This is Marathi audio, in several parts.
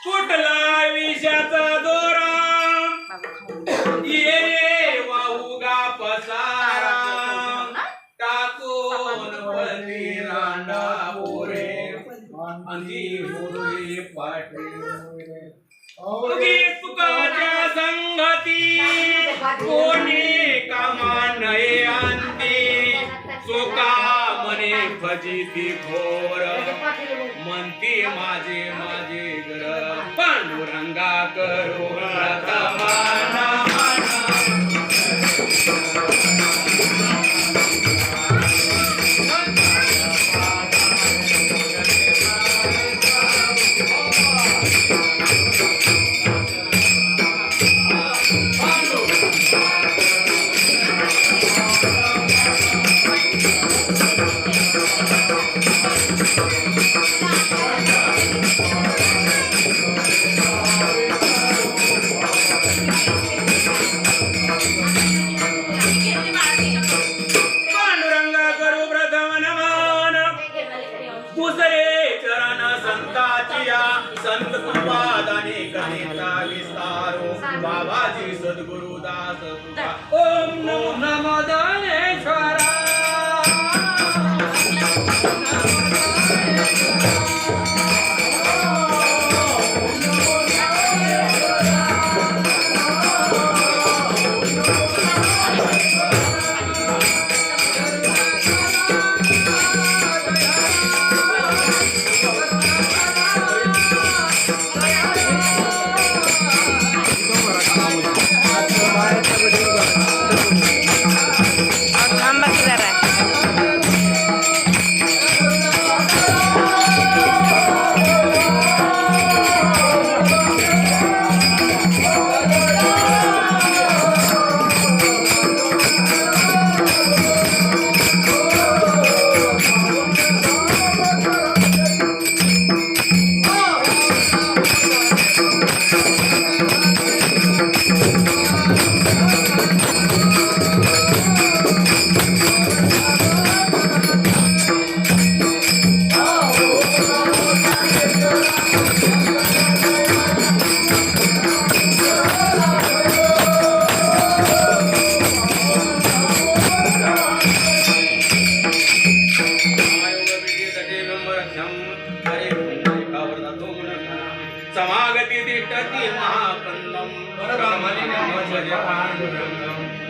कुठला विषाचा दोरा ये वाहुगा पसारा टाकून वली रांडा बोरे अंगी बोरे पाटे उगी सुखाच्या संगती कोणी कामा नये अंती सुका मने फजिती घोर म्हणती माझे माझे घर पांडुरंगा करू रतमाना संत कृपादाने कथेचा विस्तारो बाबाजी सद्गुरुदास ओम नमो दानेश्वरा समागती दिष्टती महाकंदम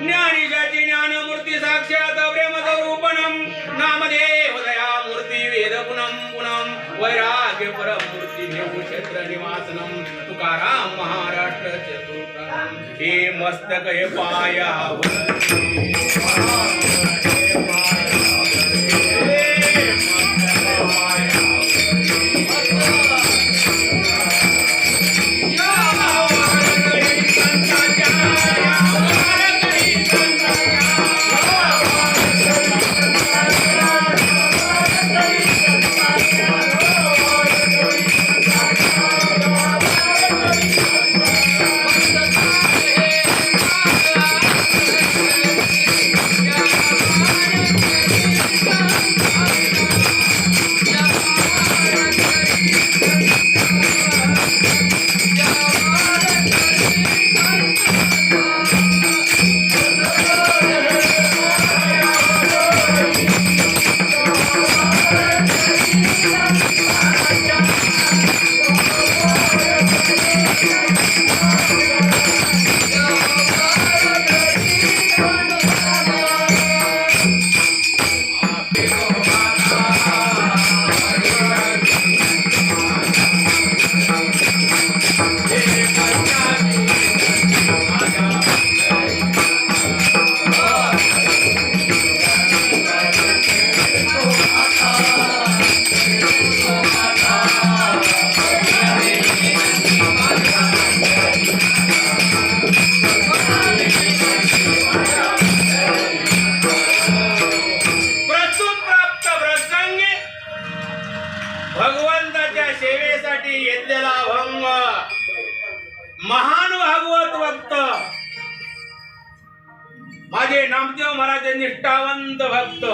ज्ञानीशाची ज्ञानमूर्ती साक्षात प्रेमस्वरूपणम नामदेव दयामूर्ती वेदपुनम पुनम वैराग्य परमूर्ती देव क्षेत्र निवासनम तुकाराम महाराष्ट्र चतुर्थम हे मस्तक हे पायावर महान भागवत भक्त माझे नामदेव महाराज निष्ठावंत भक्त,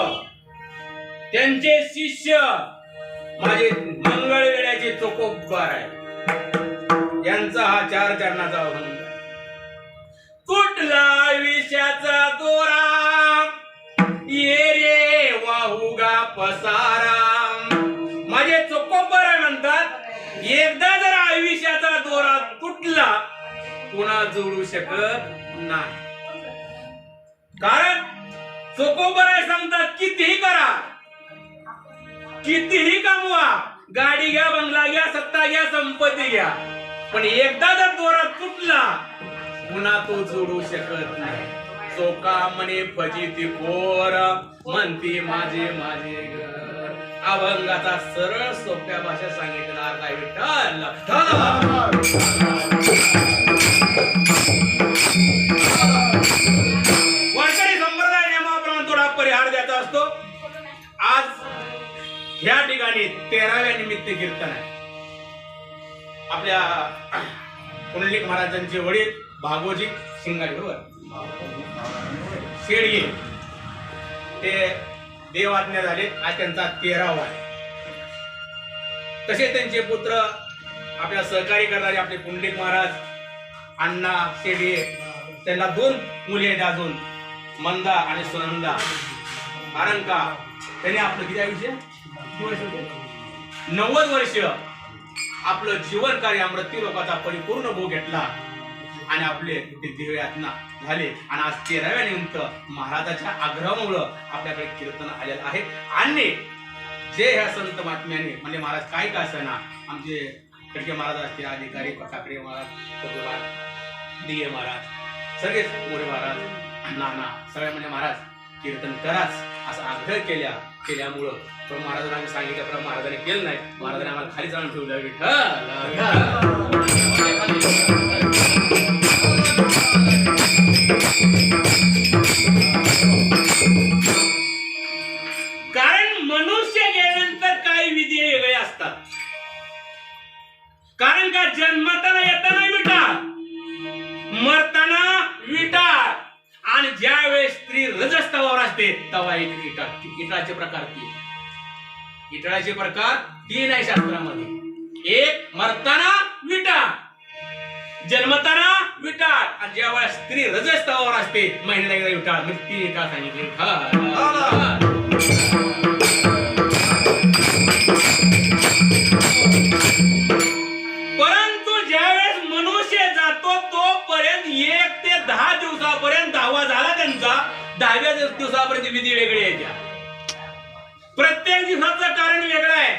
त्यांचे शिष्य माझे मंगळवेड्याचे चोकोबदार आहे. यांचा हा 4 चरणाचा अभंग. कुठला विषयाचा दोरा ये रे वाहुगा पसारा. माझे चोकोबदार म्हणतात एकदा जर आयुष्याचा दोरा तुटला पुन्हा जोडू शकत नाही. कारण चोकोबदार सांगतात कितीही करा, कितीही कमवा, गाडी घ्या, बंगला घ्या, सत्ता घ्या, संपत्ती घ्या, पण एकदा जर दोरा तुटला पुन्हा तो जोडू शकत नाही. चोका म्हणे फजिती खोर म्हणते माझे माझे घर. अभंगाचा सरळ सोप्या भाषेत सांगितलेला अर्थ आहे विठ्ठल. वारकरी संप्रदाय नियमाप्रमाणे थोडा परिहार द्यायचा असतो. आज ह्या ठिकाणी 13व्या निमित्त कीर्तन आहे. आपल्या पुंडलिक महाराजांचे वडील भागोजी सिंगारी बरोबर शेडगे ते देवाज्ञा झाले. आज त्यांचा 13वा आहे. तसे त्यांचे पुत्र आपल्या सहकारी करणारे आपले पुंडलिक महाराज अण्णा शेडगे, त्यांना 2 मुले आहेत अजून, मंदा आणि सुनंदा. कारण का त्यांनी आपलं किती आयुष्य 90 वर्ष आपलं जीवन कार्य मृत्यू लोकांचा परिपूर्ण भोग घेतला आणि आपले ते दिव्यातना झाले. आणि आज 13व्या निमित्त महाराजाच्या आग्रहामुळे आपल्याकडे कीर्तन आलेलं आहे. आणि जे ह्या संत महात्म्याने म्हणजे महाराज काय का असना, आमचे खडके महाराज असते, अधिकारी ठाकरे महाराज, दिये महाराज, सगळेच मोरे महाराज, नाना सगळे म्हणजे महाराज कीर्तन कराच असा आग्रह केल्यामुळं पण महाराजांना आम्ही सांगितल्याप्रमाणे महाराजांनी केलं नाही. महाराजांनी आम्हाला खाली जाऊन ठेवलं. कारण मनुष्य गेल्यानंतर काही विधी वेगळे असतात. कारण का जन्मताना येताना विटाळ, मरताना विटाळ, आणि ज्या वेळेस स्त्री रजस्तवावर असते तेव्हा एक इटाळाचे प्रकार 3. इटाळाचे प्रकार 3 आहे शास्त्रामध्ये. एक मरताना विटाळ, जन्मताना विटाळ, आणि ज्या वेळेस स्त्री रजस्तवावर असते महिन्याला एकदा विटाळ. म्हणजे 3 इटाळ सांगितले. परंतु ज्यावेळेस मनुष्य जातो तोपर्यंत 1 ते 10 दिवसापर्यंत 10वा झाला त्यांचा, 10व्या दिवसापर्यंत विधी वेगळी आहे. त्या प्रत्येक दिवसाचं कारण वेगळं आहे.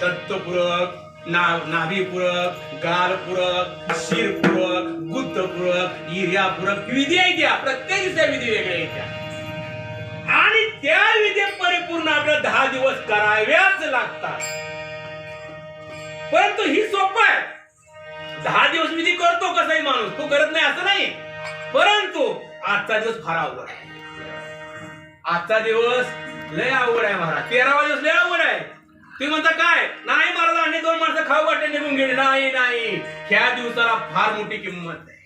तत्वपूरक, नाभीपूरक, गालपूरक, शिरपूरक, गुद्धपूरक, ईर्यापूरक विधी आहे. त्या प्रत्येक दिवसा विधी वेगळ्या आहेत त्या. आणि त्या विधी परिपूर्ण आपल्याला 10 दिवस कराव्याच लागतात. परंतु ही सोपं आहे. 10 दिवस विधी करतो कसाही माणूस, तो करत नाही असं नाही. परंतु आजचा दिवस फार अवघड आहे. आजचा दिवस लय अवघड आहे महाराज. 13वा दिवस लय अवघड आहे. तुम्ही म्हणता काय नाही महाराज, आणि 2 माणसं खाऊ वाटते निघून गेली. नाही नाही, ह्या दिवसाला फार मोठी किंमत आहे.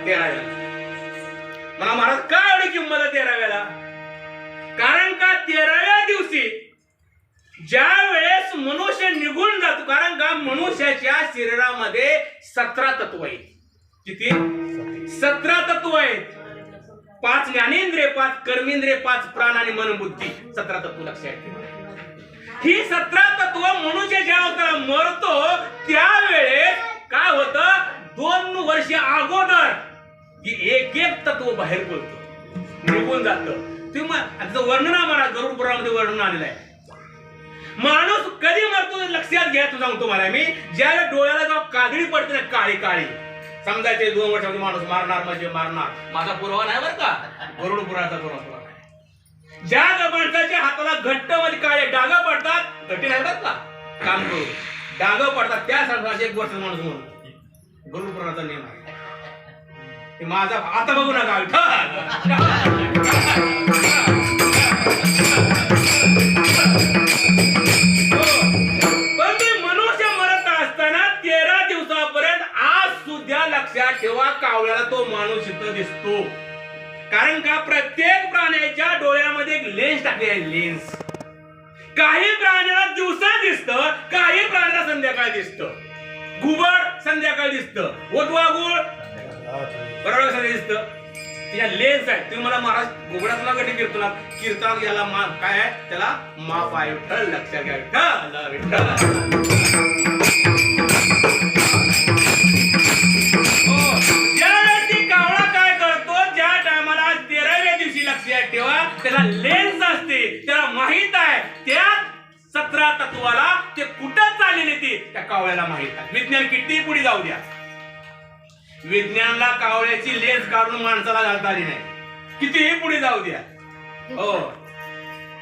13व्या मला महाराज काय एवढी किंमत आहे 13व्याला? कारण का 13व्या दिवशी ज्या वेळेस मनुष्य निघून जातो, कारण का मनुष्याच्या शरीरामध्ये 17 तत्व आहेत. किती? 17 तत्व आहेत. 5 ज्ञानेंद्रिय, 5 कर्मेंद्रिय, 5 प्राण आणि मन बुद्धी, 17 तत्व लक्षात ठेवा. ही 17 तत्व मनुष्य ज्या अवतारात मरतो त्यावेळेस काय होतं, 2 वर्ष अगोदर एक तत्व बाहेर पडतो, निघून जातं. तुम्ही वर्णन आम्हाला गरुड पुराणामध्ये वर्णन आलेलं आहे. माणूस कधी मरतो लक्षात घ्या. तू सांगतो मला मी, ज्याला डोळ्याला जेव्हा काजळी पडते ना, काळी काळी, समजायचे 2 वर्षामध्ये माणूस मारणार म्हणजे मारणार. माझा पुरावा नाही बरं का, गरुड पुराणाचा पुरावा नाही. ज्या माणसाच्या हाताला घट्ट मध्ये काळे डाग पडतात, घट्टी नाही बरं का, काम करू डाग पडतात, त्या सांगतात 1 वर्ष माणूस म्हणून. गरुड पुराणाचा नियम आहे. माझा आता बघू नका. पण ते मनुष्य मरत असताना 13 दिवस लक्षात ठेवा, कावळ्याला तो माणूस इथं दिसतो. कारण का प्रत्येक प्राण्याच्या डोळ्यामध्ये एक लेन्स टाकले आहे, लेन्स. काही प्राण्याला दिवसा दिसतं, काही प्राण्याला संध्याकाळी दिसतं. घुबड संध्याकाळी दिसतं, वटवाघूळ बरोबर संध्याकाळी दिसतं. तिच्या लेन्स आहे. तुम्ही मला महाराज घुबडाचं नाव कधी कीर्तनात घ्यायला काय आहे, त्याला माप आहे. विठ्ठल लक्षात घ्या, विठ्ठल विठ्ठल. कावळा काय करतो, ज्या टायमाला 13व्या दिवशी लक्षात ठेवा, त्याला लेन्स असते, त्याला माहित आहे त्या 17 तत्वाला ते कुठं चाललेले ते त्या कावळ्याला माहित आहे. विज्ञान किती पुढे जाऊ द्या, विज्ञानला कावळ्याची लेन्स काढून माणसाला घालता आली नाही, कितीही पुढे जाऊ द्या. हो,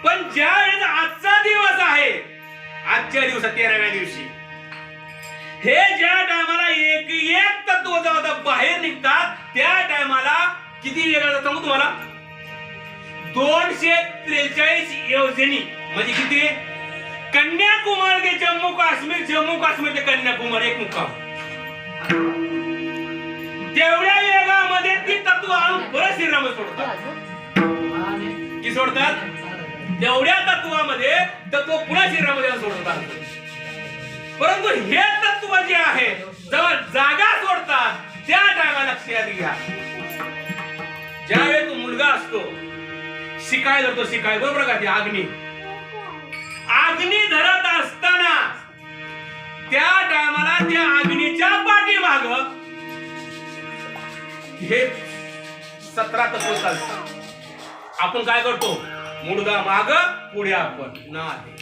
पण ज्या वेळेस आजचा दिवस आहे, आजच्या दिवसात 13व्या दिवशी हे ज्या टायमाला एक तत्व जेव्हा बाहेर निघतात, त्या टायमाला किती वेगळा सांगू तुम्हाला, 243 योजनी म्हणजे किती, कन्याकुमारी ते जम्मू काश्मीर, जम्मू काश्मीर ते कन्याकुमारी एक मुक्काम. तेवढ्या वेगामध्ये ती तत्व आणून परत श्रीराम सोडतात. की सोडतात, तेवढ्या तत्वामध्ये तत्व पुन्हा श्रीरामध्ये सोडतात. परंतु हे तत्व जे आहे जेव्हा जागा सोडतात, त्या टायमाला लक्षात घ्या, ज्यावेळी तो मुलगा असतो शिकाय धरतो, शिकाय बरोबर का, ती अग्नी धरत असताना त्या टायमाला त्या अग्नीच्या पाठीमाग हे 17 तत्व चालतात. आपण काय करतो, मुलगा माग पुढे, आपण नाही.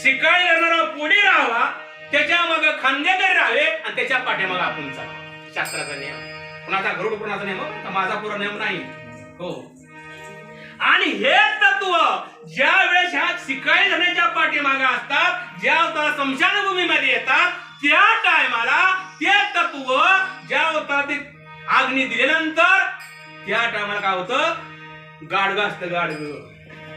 शिकाय धरणारा पुढे राहावा, त्याच्या मग खांद्याकडे राहावे आणि त्याच्या पाठीमाग आपण चाला. शास्त्राचा नियम, कुणाचा गरुड कुणाचा नियम, माझा पुरा नियम नाही. हो, आणि हे तत्व ज्या वेळेस ह्या शिकाय धरण्याच्या पाठीमागे असतात, ज्या स्मशानभूमीमध्ये येतात, त्या टायमाला ते तत्व ज्या होतात अग्नी दिल्यानंतर त्या टायमाला काय होतं, गाडगं असतं. गाडगं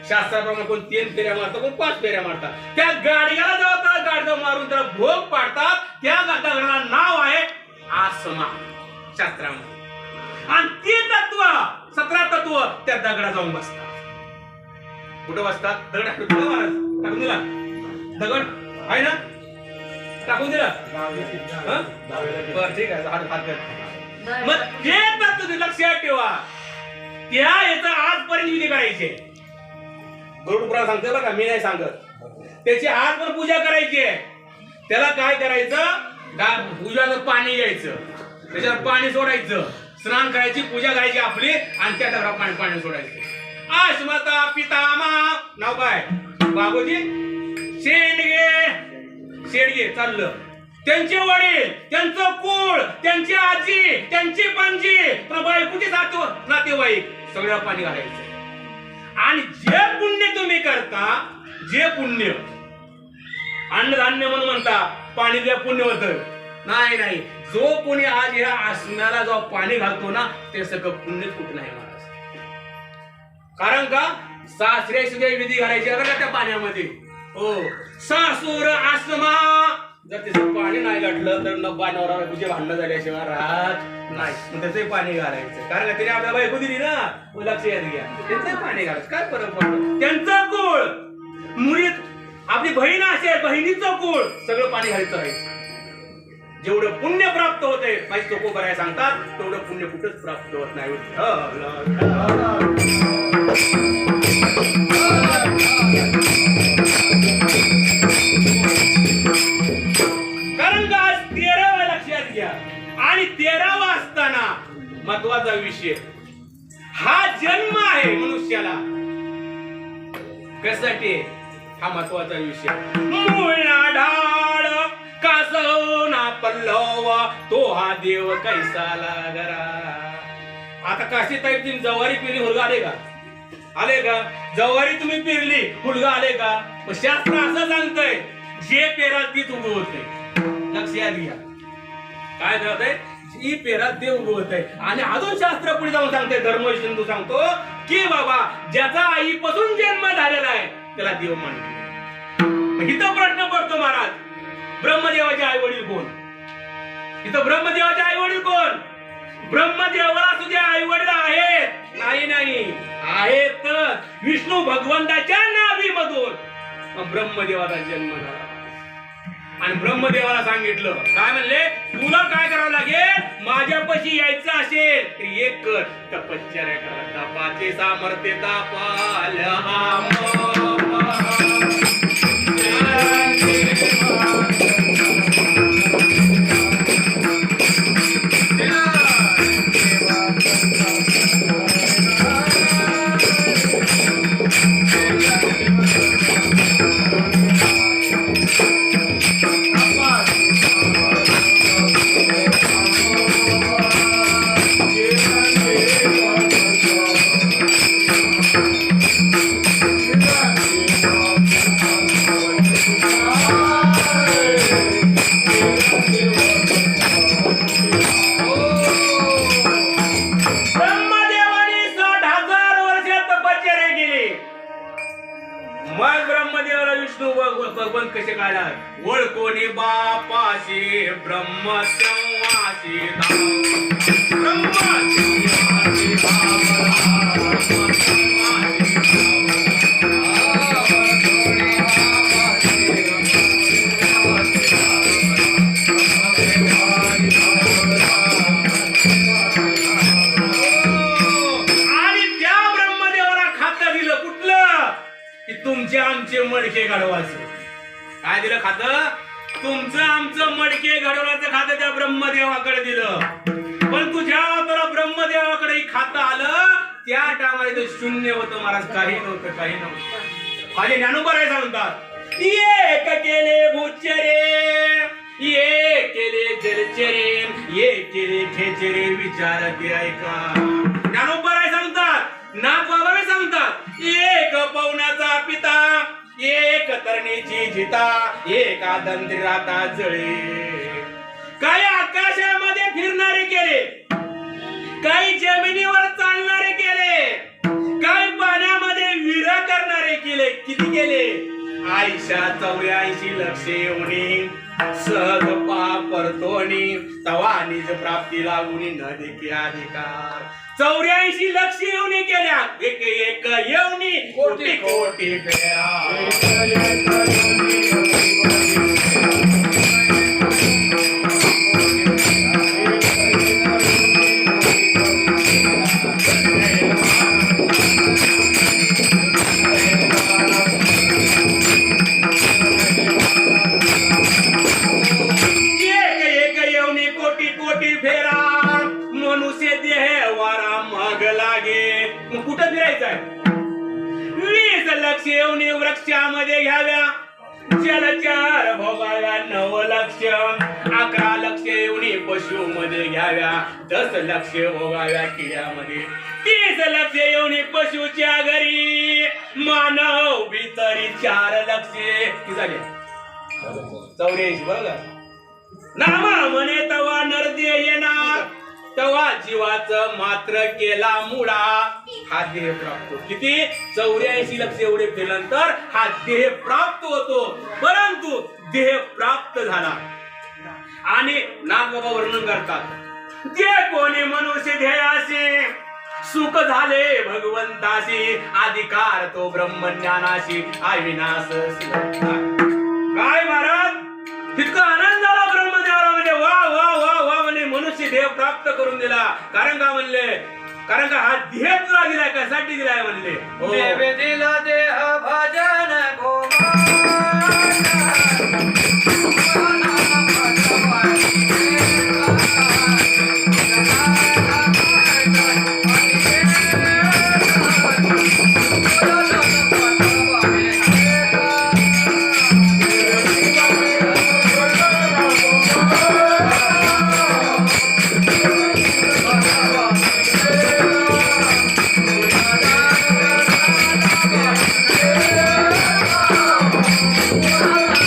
शास्त्राप्रमाणे कोण 3 फेऱ्या मारतात, कोण 5 फेऱ्या मारतात. त्या गाडग्याला जेव्हा गाडगं मारून त्याला भोग पाडतात, त्या गाडग्याला नाव आहे आसमा शास्त्रामध्ये. आणि ती तत्व 17 तत्व त्या दगडा जाऊन बसतात. कुठं बसतात, दगड टाकून दिला, दगड आहे ना, टाकून दिला, ठीक आहे. मग हे तत्व लक्षात ठेवा, त्या याचा आजपर्यंत विधी करायचे. गरुड पुराण सांगते बरं का, मी नाही सांगत. त्याची आज पण पूजा करायची आहे. त्याला काय करायचं, पूजाचं पाणी घ्यायचं, त्याच्यावर पाणी सोडायचं, स्नान करायची, पूजा करायची आपली, आणि त्या दगडावर पाणी सोडायचं. आश्मता पितामा नाव काय, बाबूजी शेडगे चाललं, त्यांचे वडील, त्यांचं कुळ, त्यांची आजी, त्यांची पणजी, बायकोचे नातेवाईक सगळं पाणी घालायचं. आणि जे पुण्य तुम्ही करता, जे पुण्य, अन्नधान्य म्हणून म्हणता पाणी द्या पुण्य होतं, नाही नाही, जो कोणी आज या आसनाला जो पाणी घालतो ना, ते सगळं पुण्य कुठं नाही महाराज. कारण का, सासरे सुद्धा विधी घालायची बघा त्या पाण्यामध्ये. हो, सासूर आसमा, जर त्याचं पाणी नाही घातलं तर नवरा बायकोचे भांडणं झाल्याशिवाय राहत नाही. त्याचं पाणी घालायचं, कारण का त्याने आपल्या बायको दिली ना, लक्षात घ्या, त्यांचं पाणी घालायचं. काय फरक पडतो, त्यांचं कुळ मुळीत, आपली बहीण असेल बहिणीचं कुळ, सगळं पाणी घालायचं आहे. जेवढं पुण्य प्राप्त होते, माहिती सोपं करायला सांगतात, तेवढं पुण्य कुठंच प्राप्त होत नाही. कारण का आज 13वा लक्षात घ्या, आणि 13वा असताना महत्वाचा विषय, हा जन्म आहे मनुष्याला कशासाठी, हा महत्वाचा विषय. मुळा ढाळ कासवना पल्लवा, तो हा देव कैसा लागरा. आता काशी ताई तुम्ही जवारी पेरली, हुलगा आले का, आले का, जवारी तुम्ही पेरली, हुलगा आले का. शास्त्र असं सांगतंय, जे पेराल तीच उगवते. लक्षात घ्या, काय करत, ही पेरात ते उगवत आहे. आणि अजून शास्त्र पुढे जाऊन सांगते, धर्मसिंधू सांगतो की बाबा ज्याचा आईपासून जन्म झालेला आहे त्याला देव मानतो. इथं प्रश्न पडतो महाराज, ब्रह्मदेवाचे आई वडील कोण, इथं ब्रह्मदेवाचे आई वडील कोण? ब्रह्मदेवाला तुझे आई वडील आहेत? नाही नाही, आहेत विष्णू भगवंताच्या नाभीमधून ब्रह्मदेवाचा जन्म झाला. आणि ब्रह्मदेवाला सांगितलं, काय म्हणले, तुला काय करावं लागेल, माझ्यापाशी यायचं असेल तर एक कर, तपश्चर्या कर. तपाचे सामर्थ्य तापाल भगवंत कसे काढला, ओळखोनी बापाशी ब्रह्मसंवासी आणि त्या ब्रह्मदेवाला खातं दिलं कुठलं, की तुमचे आमचे मडके घडवायचं. काय दिलं खातं? तुमचं आमचं मडके घडवण्याचं खातं त्या ब्रह्मदेवाकडे दिलं. पण तुझ्या तुला ब्रह्मदेवाकडे खातं आलं, त्या टायमाला शून्य होतं महाराज, काही नव्हतं, काही नव्हतं. माझे ज्ञानोबा सांगतात, एक केले भूचरे, एक केले जलचरे, एक केले खेचरे, विचार ते ऐका. ज्ञानोबा सांगतात, नागबाबा सांगतात, एक पवनाचा पिता, एक तरणीची जिता, एक आदंत्री राता जळे. काही आकाशामध्ये फिरणारे केले, काही जमिनीवर चालणारे केले, काही पाण्यामध्ये विरा करणारे केले. किती केले? 84 लक्ष येऊनी सहज परतोनी तवा निज प्राप्ती लागुनी न देखी अधिकार. 84 लक्ष येऊनी केल्या, एक एक येऊनी कोटी कोटी कुठं फिरायचंय? 20 लक्ष येऊनी वृक्षामध्ये घ्याव्या, जलचर भोगाव्या 9 लक्ष, 11 लक्ष येऊनी पशु मध्ये घ्याव्या, 10 लक्ष भोगाव्या किड्यामध्ये, 30 लक्ष येऊनी पशुच्या घरी, मानव भीतरी 4 लक्ष झाले 84. बघा, नामा म्हणे तवा नरदे येणार, तवा जीवाचं मात्र केला मुडा, हा देह प्राप्त. किती? 84 लक्ष एवढे केल्यानंतर हा देह प्राप्त होतो. परंतु देह प्राप्त झाला आणि नागबाबा वर्णन करतात, जे कोणी मनुष्य ध्येयाशी सुख झाले भगवंताशी, अधिकार तो ब्रह्मज्ञानाशी, अविनाश. काय महाराज, इतका आनंद झाला ब्रह्मदेवाला, म्हणजे वा वा वा वा, म्हणजे मनुष्य देह प्राप्त करून दिला. कारण का म्हणले, कारण का हा देह तुला दिलाय, कशासाठी दिलाय म्हणले, देवे दिला देह भजन Thank you.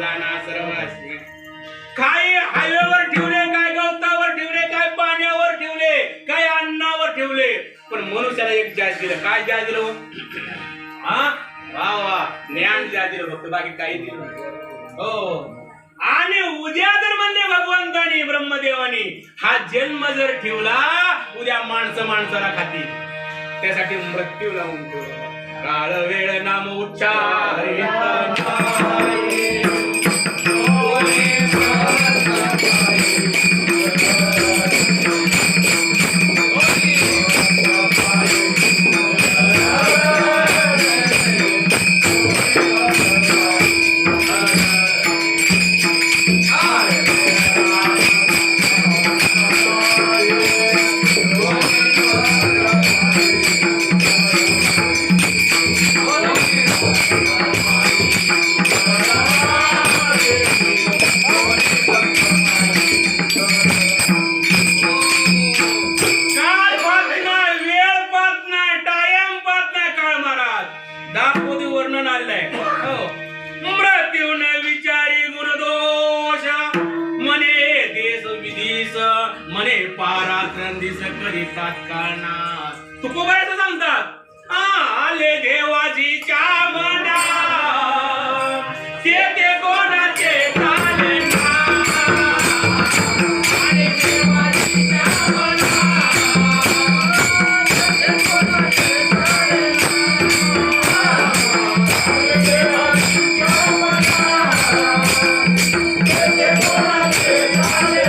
जाना सर्वांशी. काय हायवेवर ठेवले, काय गवतावर ठेवले, काय पाण्यावर ठेवले, काय अन्नावर ठेवले, पण मनुष्याला एक जात दिलं. काय जात दिलं हो? हा वा वा, ज्ञान जात दिलं फक्त, बाकी काही दिलं हो. आणि उद्या जर म्हणले भगवंतानी ब्रह्मदेवानी हा जन्म जर ठेवला, उद्या माणसं माणसाला खातील, त्यासाठी मृत्यू लावून ठेवला. काळ वेळ नाम उच्चारित वर्णन आलेलं आहे. मृत्यू न विचारी गुणदोष, मने देश विधीस, मने पाराक्रंदीस करी तात्काळ नाश. तुकोबाराचं सांगतात, आले देवाजीच्या मना, ते कोणाचे झाले ना. आले देवाजीच्या मना, ते कोणाचे झाले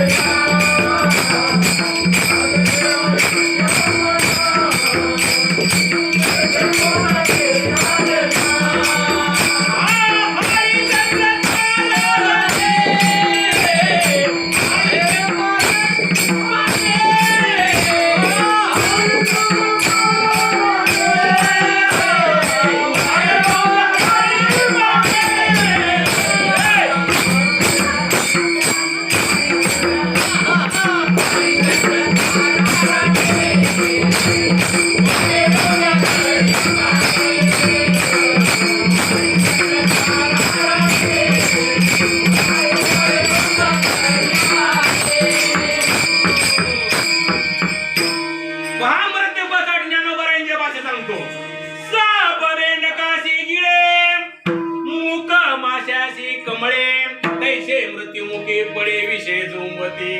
पडे विषय झोंबते.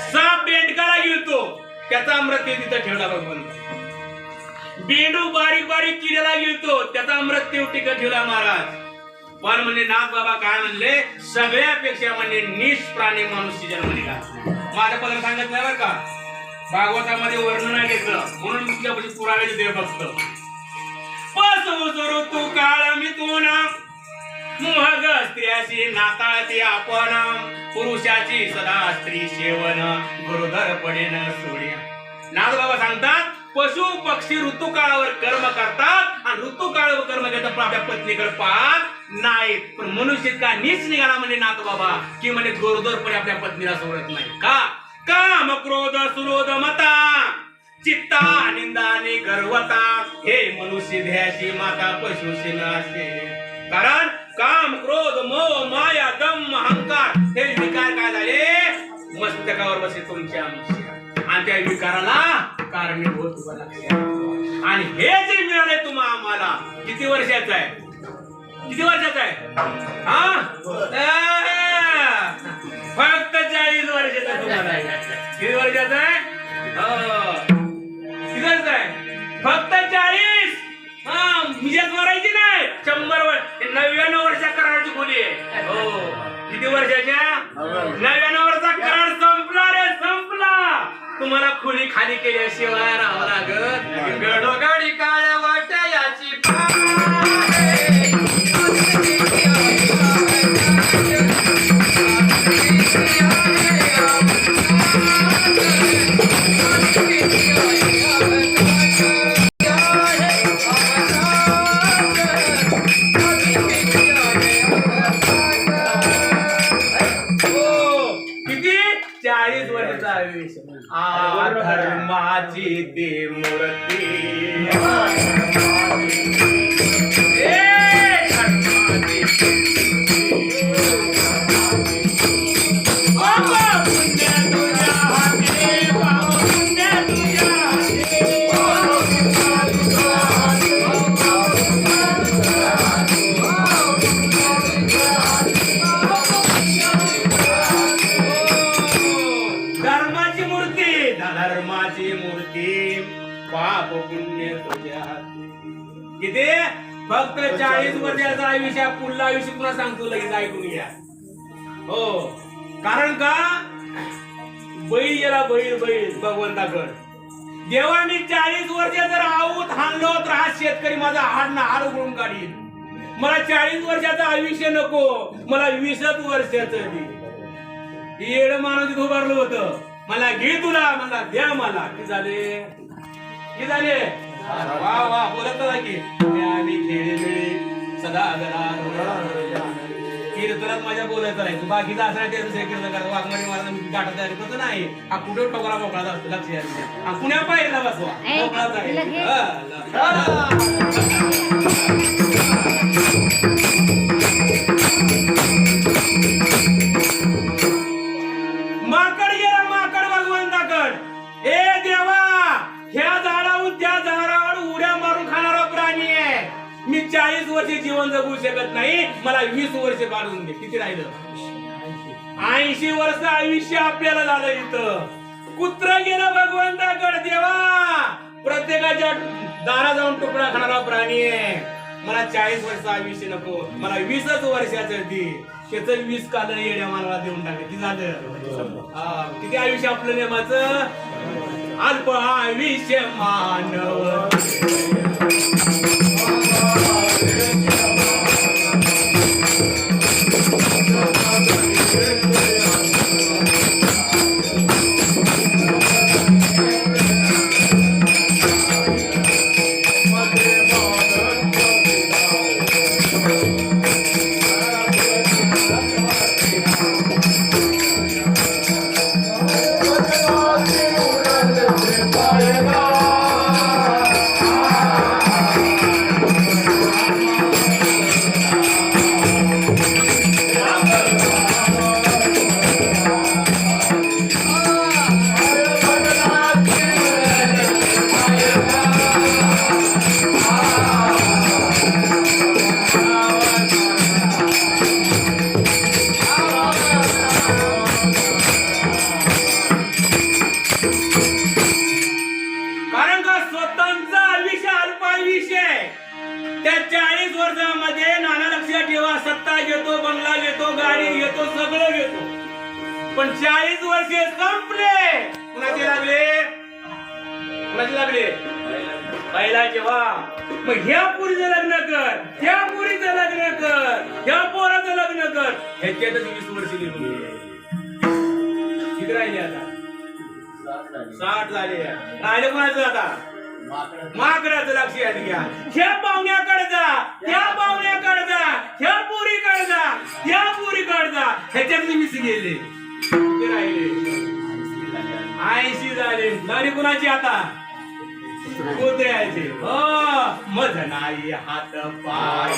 साप बेंडकाला गिळतो, त्याचा मृत्यू तिथं ठेवला भगवंत. बेंडू बारीक बारीक किड्याला गिळतो, त्याचा मृत्यू टिकत ठेवला महाराज. पण म्हणजे नाथ बाबा काय म्हणले, सगळ्यापेक्षा म्हणजे नीच प्राणी मनुष्य जन्म दिला. माझ्या पदर सांगत नाही बरं का, भागवतामध्ये वर्णन आहे त्याचं, म्हणून तुमच्यापाशी पुरावे देव बघतो. पसू सुरू तू काळ मिथून, मग स्त्रियाशी नाताळते आपण, पुरुषाची सदा स्त्री सेवन, गुरुधर पडेन सोड्या. नाथ बाबा सांगतात, पशु पक्षी ऋतुकाळावर कर्म करतात आणि ऋतुकाळावर कर्म करतात, पण आपल्या पत्नीकडे पाहत नाहीत. पण मनुष्य का नीच निघाला म्हणजे नाथ बाबा, की म्हणजे गुरुधरपणे आपल्या पत्नीला सोडत नाही. का काम क्रोध सुरोध मता, चित्ता निंदा आणि गर्वता, हे मनुष्य ध्येयाची माता पशुशी नाशे. कारण काम क्रोध मोह माया दम अहंकार हे विकार काय झाले, मस्तकावर बसले तुमच्या आणि त्या विकाराला कारणीभूत बनले. आणि हे जे मिळाले तुम्हाला आम्हाला, किती वर्षाचं आहे, किती वर्षाचं आहे? फक्त 40 वर्षाचं तुम्हाला. किती वर्षाचं आहे? किती वर्षाचं आहे? फक्त 40. मिजात मारायची नाही, 100 वर्ष. 99 वर्षा कराराची खोली आहे. हो, किती वर्षाच्या? 99 वर्षाचा करार संपला रे, संपला. तुम्हाला खोली खाली केल्याशिवाय राहावं लागत. गडोगडी काळ्या वाट्याची धर्माची ती मूर्ती, धर्माची किती फक्त 40 वर्षाचं आयुष्य पुढलं आयुष्य पुन्हा सांगतो लगेच ऐकून घ्या हो कारण का बैल गेला बैल भगवंताकड जेव्हा मी 40 वर्ष जर आऊत हाणलो तर हा शेतकरी माझा हाड उघडून काढील मला 40 वर्षाचं आयुष्य नको मला 20 वर्षाचं दे येड माणूस उभारलं होतं मला घे तुला मला द्या मला की झाले वा वा बोलत होता की आम्ही खेळे सदा कीर्तनात माझ्या बोलायचं राहायचं बाकीचं असं कीर्तन करतो वाघमारी मला गाठा तयारी करतो नाही हा कुठे टोकरा मोकळा असतो लक्ष द्या पुण्या पाहिजे बसवा मोकळाच आहे माकड गेला माकड भगवंताकड ए देवा ह्या झाडाहून त्या झाडावर उड्या मारून खाणारा प्राणी आहे मी 40 वर्ष जीवन जगू शकत नाही मला 20 वर्ष काढून दे किती राहिलं 80 वर्ष आयुष्य आपल्याला झालं इथं कुत्र गेलं भगवंताकड देवा प्रत्येकाच्या दारा जाऊन तुकडा खाणारा प्राणी आहे मला 40 वर्ष आयुष्य नको मला 20च वर्षाचं दे त्याच 20 काल येड्या मला देऊन टाकले किती झालं किती आयुष्य आपलं नेमाचं अल्प आयुष्य मानव पण 40 वर्षे संपले कुणाचे लागले बैलाचे वा मग ह्या पुरीचं लग्न कर ह्या पुरीचं लग्न कर ह्या पोराचं लग्न कर ह्याच्यातच 20 वर्ष निघून किती राहिले आता 60 झाले राहिले कोणाचं आता माकडाचं लक्षात घ्या ह्या पाहुण्याकडे जा त्या पाहुण्याकडे जा ह्या पुरीकडे जा त्या पुरीकडे जा ह्याच्यात 20 गेले किती राहिले 80 झाले गाडी कुणाची आता कुत्र्याची मज नाही हात पाय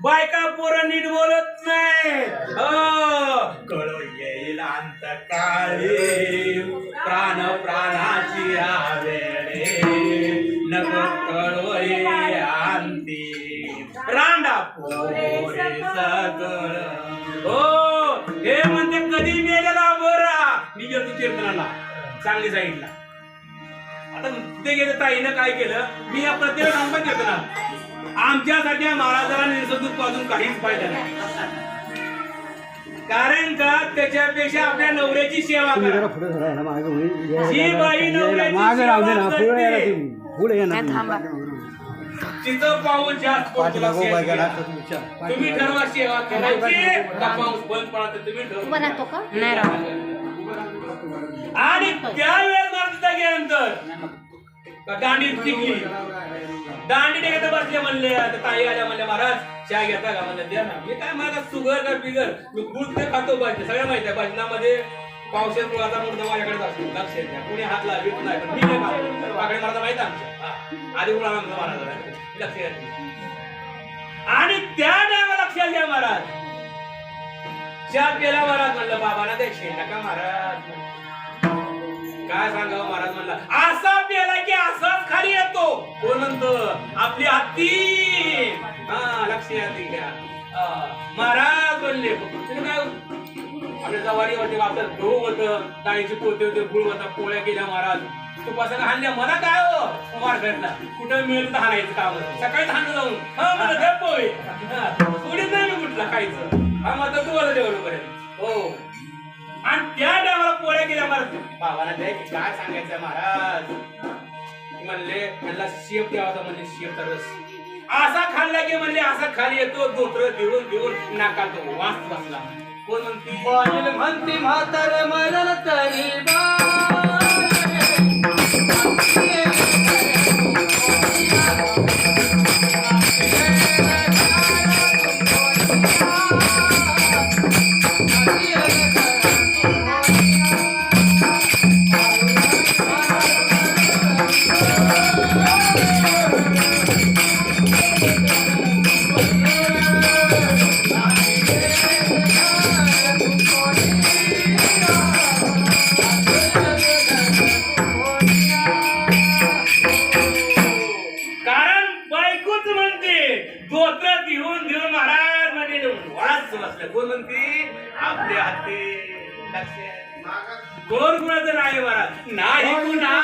बायका पोरं नीट बोलत नाही कळ येईल अंत काळी प्राण प्राणाची आवेळे नको कळो अंती रांडा पोरे सगळ हो हे म्हणते कधी मेलेला बोरा मी गेलो कीर्तनाला चांगली साईडला आता ते गेले ताईनं काय केलं, मी या प्रत्येक सांगत येतो ना, आमच्यासारख्या महाराजाला निर्सद उत्पादन काहीच फायदा नाही. कारण का त्याच्यापेक्षा आपल्या नवऱ्याची सेवा करा. जी बाई नवऱ्याची सेवा करते, तिचं पाऊल जास्त पडतो. तुम्ही ठरवा सेवा करायची का पाऊस बंद पडा तर तुम्ही ठरवा. नाही राहत. आणि त्यावेळेस मला गेल्यानंतर दांडी टिकली, दांडी टेकत बसले म्हणले, ताई आल्या म्हणले महाराज चहा घेता का म्हणलं द्या ना. मी काय मला शुगर का बिगर मी गुळ ते खातो पाहिजे, सगळं माहिती आहे. भजनामध्ये पावसात मुळाचा मुद्दा माझ्याकडे असतो, लक्ष द्या. कोणी हात लावित नाही, पण मी नाही खातो. वाकडे मला माहित आहे आमच्या आधी गुळा महाराज लक्ष द्या. आणि त्या टायमा लक्षात घ्या महाराज, चहा प्याला महाराज म्हणलं बाबांना द्यायचे नका महाराज. काय सांगावं महाराज म्हणला, असा प्याला की असाच खाली येतो. कोण म्हणतं, आपली हत्ती. हा लक्ष घ्या. महाराज म्हणले तुम्ही काय आपल्या जवारी होते, आपलं गहू होतं, डाळीचे पोते होते, गुळ होता, पोळ्या केल्या महाराज. तुपासाला हाणल्या, मला काय हो मार्केटला कुठं मिळेल तर हाणायचं काम. सकाळी हाणलं जाऊन हा मला द्या पोहे, थोडीच नाही मी कुठला खायचं. हा मात्र तुम्हाला जेवढं पर्यंत हो. आणि त्या टायमाला पोळ्या केल्या महाराज. बाबाला द्या की काय सांगायचं महाराज. म्हणले त्यांना शेप द्यावा म्हणजे शेपचा रस असा खाल्ला की म्हणले असा खाली येतो, धोत्र देऊन देऊन नाका तो वास बसला. कोण म्हणते, म्हणती म्हातार मरण तरी कोण म्हणते आपल्या हाती. कोण कुणाचं नाही महाराज, नाही कुणा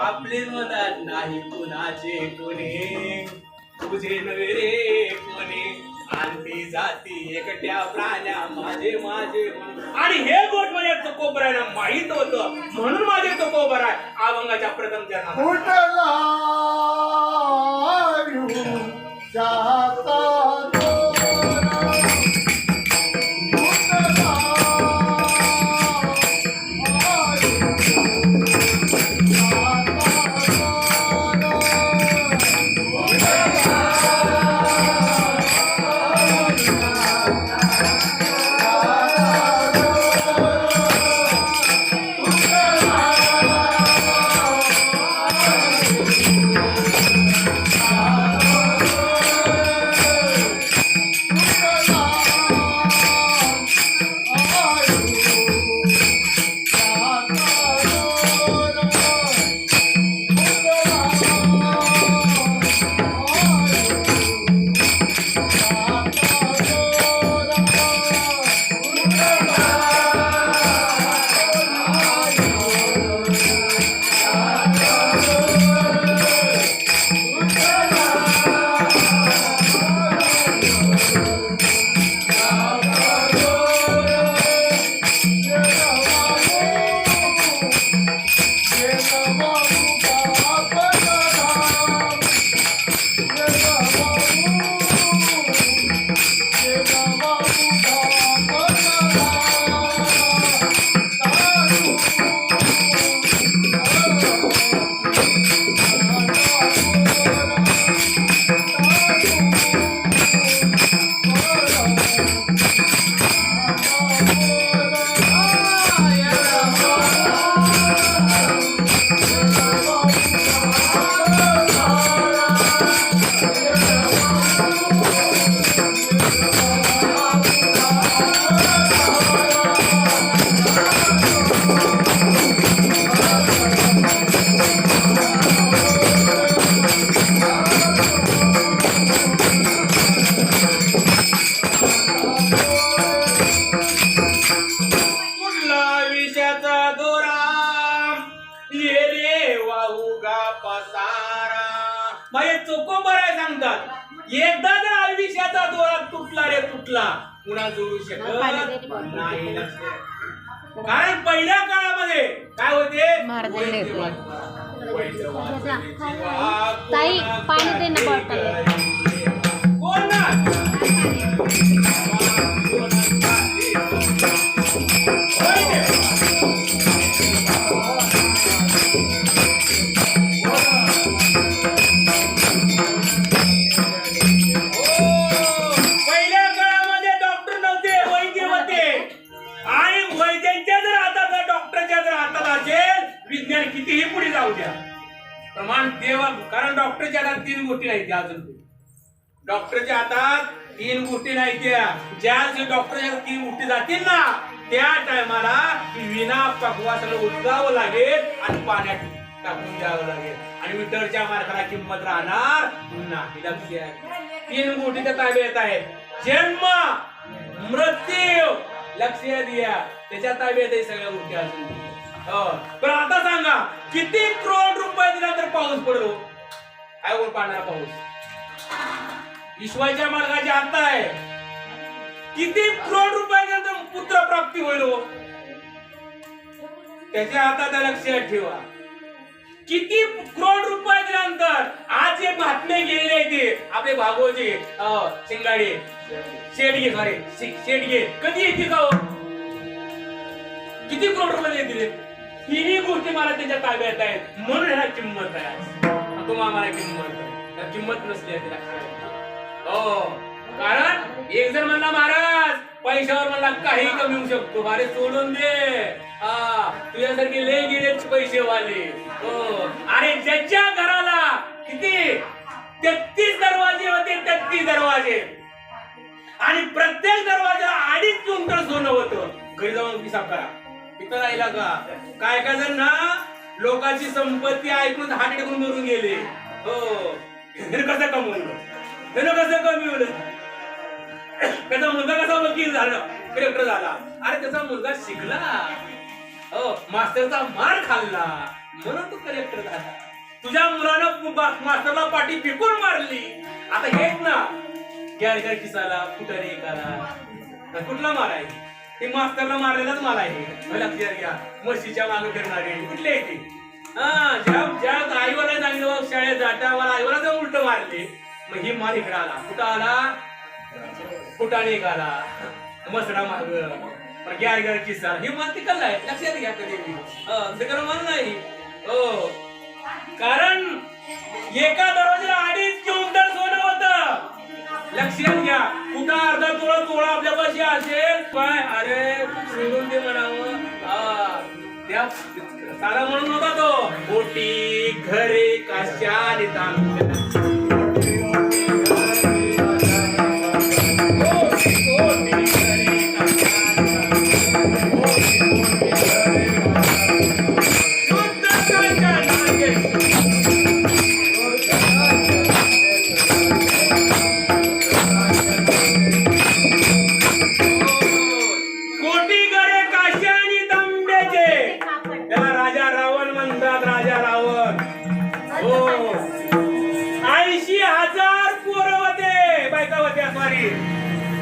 आपले मनात नाही कुणाचे कोणी, तुझे नवे रे कोणी आणती जाती एकट्या प्राण्या माझे माझे म्हणून. आणि हे गोट म्हणजे तुकोबरायला माहित होतं म्हणून माझे तुकोबराय अभंगाच्या प्रथम चरणात. फुटला चाहता माझे चोकोबराय सांगतात एकदा जर आयुष्याचा दोरा तुटला रे तुटला पुन्हा जोडू शकत नाही. कारण पहिल्या काळामध्ये काय होते ताई पाणी दे ना बॉटल. कोण ना कितीही पुढे जाऊ द्या प्रमाण देवा. कारण डॉक्टरच्या हातात 3 गोष्टी नाही त्या. अजून डॉक्टरच्या हातात 3 गोष्टी नाही त्या. ज्या डॉक्टरच्या 3 गोष्टी जातील ना त्या टायमाला विना पकवा सगळं उचलावं लागेल आणि पाण्यात टाकून द्यावं लागेल आणि मीटरच्या मार्गाला किंमत राहणार नाही. लक्ष 3 गोष्टी त्या ताब्यात आहेत. जन्म मृत्यू लक्ष द्या त्याच्या ताब्यात आहे सगळ्या गोष्टी. अजून पण आता सांगा किती करोड रुपये दिला तर पाऊस पडलो काय वर पाडणारा पाऊस ईश्वराच्या मार्गाची आता आहे. किती करोड रुपये दिला तर पुत्र प्राप्ती होईल त्याच्या हातात लक्षात ठेवा. किती करोड रुपये दिल्यानंतर आज जे बातम्या गेलेले ते आपले भागोजी शिंगाडे शेडगे सॉरी शेडगे कधी येते का किती करोड रुपये दिले. 3 गोष्टी मला त्याच्या ताब्यात आहेत म्हणून ह्याला किंमत आहे. तुम्हाला किंमत आहे किंमत नसली हो. कारण एक जण म्हणला महाराज पैशावर मला काही कमी होऊ शकतो अरे सोडून दे तुझ्यासारखे लय गेले पैसे वाले हो. अरे ज्याच्या घराला किती 33 दरवाजे होते 33 दरवाजे आणि प्रत्येक दरवाजा 2.5 क्विंटल सोनं होतं. घरी जाऊन हिसाब करा तिथं राहिला का. काय काय जण ना लोकांची संपत्ती ऐकून हात टेकून मरून गेले हो. कसं कमवलं कसं कमवलं त्याचा मुलगा कसा वकील झाला कलेक्टर झाला. अरे त्याचा मुलगा शिकला हो मास्टरचा मार खाल्ला म्हणून तू कलेक्टर झाला. तुझ्या मुलानं मास्टरला पाठी फेकून मारली. आता हेच ना गॅरगॅर किसाला फुटाने एकाला कुठला मार आहे ते मास्तरला मारलेलाच मार आहे लक्षात घ्या म्हशीच्या मागे फिरणारे कुठले आहे ते ज्या आईवरला सांगितलं शाळेत जाता मला आईवरला जाऊन उलट मारले मग ही मार इकडे आला कुठं आला फुटाने एकाला मसडा माग पण गॅरगॅर किसा ही मार तिकडला आहे लक्षात घ्या कधी मान नाही हो कारण एका दरवाजाला 2.5 क्विंटल सोनं होतं लक्षात घ्या कुठं अर्धा तोळा आपल्यापाशी असेल काय अरे सोडून दे म्हणावं त्या साला म्हणून होता तो मोठी घरे काशाने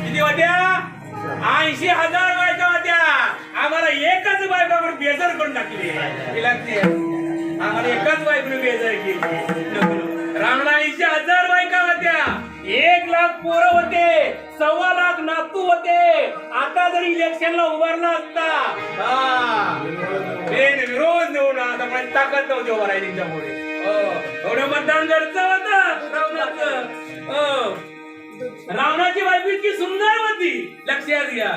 किती होत्या 80,000 बायका होत्या आम्हाला एकच बायकावर बेजार करून टाकली आम्हाला एकच बायकोने बेजार केली रामला 80,000 बायका होत्या 1 लाख पोरं होते 1.25 लाख नातू होते आता जर इलेक्शनला उभारला असता विरोध देऊन आता मला ताकद नव्हती उभा राहिली त्यांच्यामुळे एवढं मतदान गरजचं होतं रावणाचं रावणाची बायको इतकी सुंदर होती लक्षात घ्या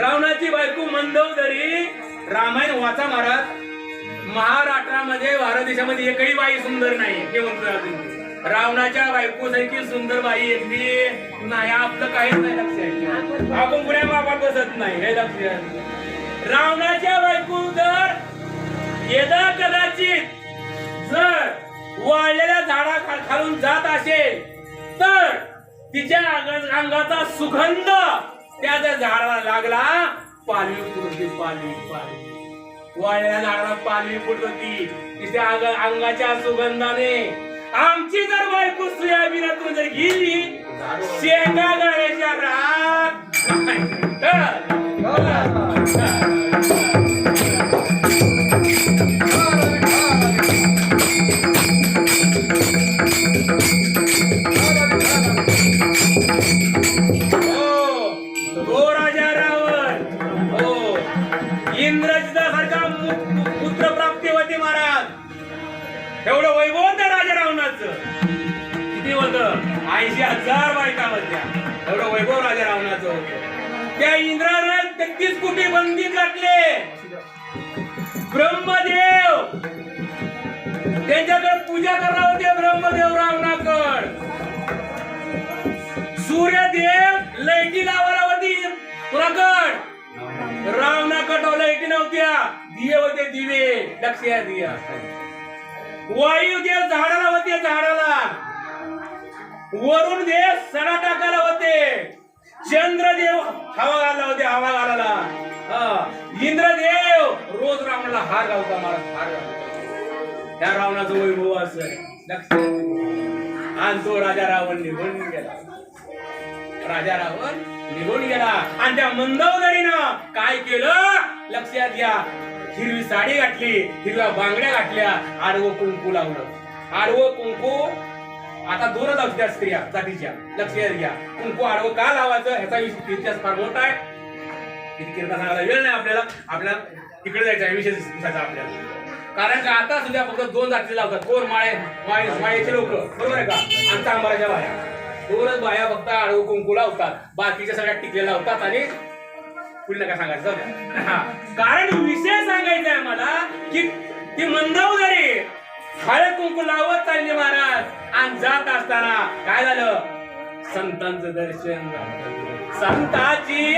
रावणाची बायको मंदोदरी रामायण वाचा महाराज महाराष्ट्रामध्ये भारत देशामध्ये एकही बाई सुंदर नाही हे म्हणतो रावणाच्या बायको सारखी सुंदर बाई एकदी नाही आपलं काहीच नाही लक्षात आपण पुण्या मापात बसत नाही हे लक्षात रावणाच्या बायको जर यदा कदाचित जर वाळलेल्या झाडा खालून जात असेल तर तिच्या अंगाचा सुगंध त्या झाडाला लागला पालवी फुटती पालवी वाळलेल्या झाडाला पालवी फुटत होती तिच्या अंगाच्या सुगंधाने आमची जर बायको सोयाबीनातून जर गेली शेंगा गळ्याच्या रात पुत्र प्राप्ती होती महाराज एवढं वैभव होतं राजा रावणाचं किती होतं 80,000 बायका होत्या एवढं वैभव राजा रावणाचं होतं त्या इंद्राने 33 कोटी बंदी घातले ब्रह्मदेव त्यांच्याकडे पूजा करणार होते ब्रह्मदेव रावणाकड सूर्यदेव लाईटी लावायला होती कुणाकड रावणाकड लाईटी नव्हत्या दिवे होते दिवे लक्षात घ्या वायुदेव झाडाला होते झाडाला वरुण देव सडा टाकायला होते चंद्रदेव हवा घालायला होते हवा घालायला इंद्रदेव रोज रावणाला हार घालता महाराज हार घालता त्या रावणाचं वैभव असं लक्षात आणि तो राजा रावण निघून गेला राजा रावण निघून गेला आणि त्या मंदोदरीनं काय केलं लक्षात घ्या हिरवी साडी घातली हिरव्या बांगड्या घातल्या आडवं कुंकू लावलं आडवं कुंकू आता दूरच असतात त्या स्त्रिया जातीच्या लक्षात घ्या कुंकू आडवं का लावायचं ह्याचा इतिहास फार मोठा आहे किती कीर्तन सांगायला वेळ नाही आपल्याला तिकडे जायचं आहे विषय दिसायचा आपल्याला कारण का आता सुद्धा फक्त 2 जाती लावतात कोण माळ्याचे लोक बरोबर आहे का आणि चांबाराच्या बाया 2च बाया फक्त आडवं कुंकू लावतात बाकीच्या सगळ्या टिकल्या लावतात आणि पुढे नका सांगायचं जाऊ द्या कारण विषय सांगायचा आहे मला की ती मंदोदरी हळद कुंकू लावत चालली महाराज आणि जात असताना काय झालं संतांचं दर्शन झालं संताची